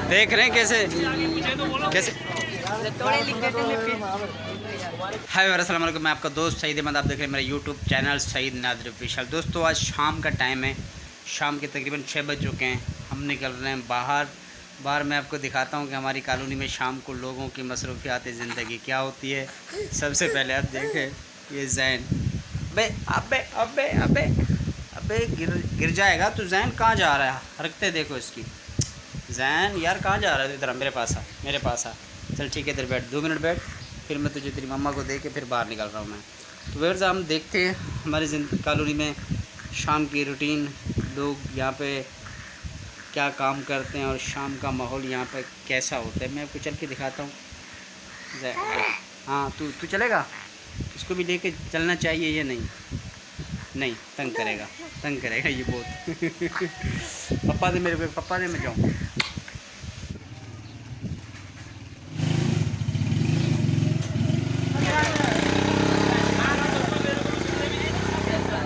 देख रहे हैं कैसे कैसे। हाय अस्सलाम वालेकुम, मैं आपका दोस्त सईद अहमद, आप देख रहे हैं मेरा YouTube channel Saeed Nadir official. दोस्तों आज शाम का टाइम है, शाम के तकरीबन 6 बज चुके हैं। हम निकल रहे हैं बाहर मैं आपको दिखाता हूं कि हमारी कॉलोनी में शाम को लोगों की मसरूफियात ज़िंदगी क्या होती है। सबसे पहले आप देखें ये जैन, अबे अबे अबे अबे अबे गिर जाएगा। तो जैन कहाँ जा रहा है, हरकतें देखो इसकी। जैन यार कहाँ जा रहा है, इधर मेरे पास आ। चल ठीक है, इधर बैठ, 2 मिनट बैठ, फिर मैं तुझे तेरी मम्मा को दे के फिर बाहर निकल रहा हूँ मैं। तो वैसे हम देखते हैं हमारी कॉलोनी में शाम की रूटीन, लोग यहाँ पे क्या काम करते हैं और शाम का माहौल यहाँ पे कैसा होता है। मैं आपको चल के दिखाता हूँ। हाँ तू चलेगा, इसको भी लेके चलना चाहिए। ये नहीं तंग करेगा ये बहुत। पप्पा दे मेरे को, पप्पा दे, मैं जाऊँ।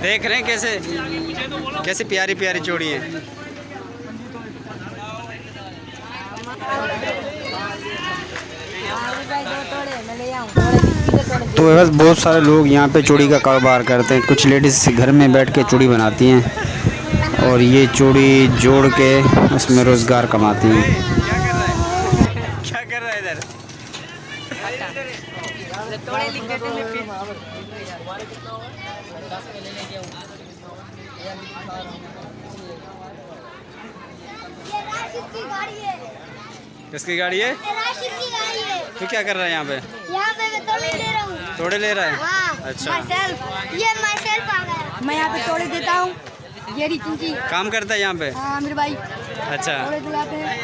देख रहे हैं कैसे प्यारी प्यारी चूड़ी है। तो बस बहुत सारे लोग यहाँ पे चूड़ी का कारोबार करते हैं। कुछ लेडीज़ घर में बैठ के चूड़ी बनाती हैं और ये चूड़ी जोड़ के उसमें रोज़गार कमाती हैं। क्या कर रहा है इधर? किसकी गाड़ी है? राशिद की गाड़ी है। तू क्या कर रहा है यहाँ पे? यहाँ पे मैं तोड़े ले रहा हूँ। तोड़े ले रहा है? हाँ, अच्छा, ये माई सेल्फ आ गया। मैं यहाँ पे तोड़े देता हूँ। ये रिंची काम करता है यहाँ पे? हाँ मेरे भाई अच्छा, तोड़े दिलाते हैं।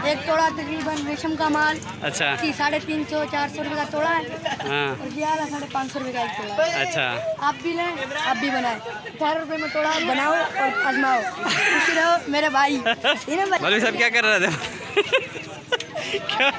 एक तोड़ा तकरीबन रेशम का माल अच्छा, 350-400 रुपये का तोड़ा है। हाँ, और ये 550 रुपये का एक तोड़ा है। अच्छा। आप भी लें, आप भी बनाएं। 18 रुपये में तोड़ा बनाओ और आजमाओ, खुश रहो मेरे भाई। मौलवी साहब क्या कर रहे थे? क्या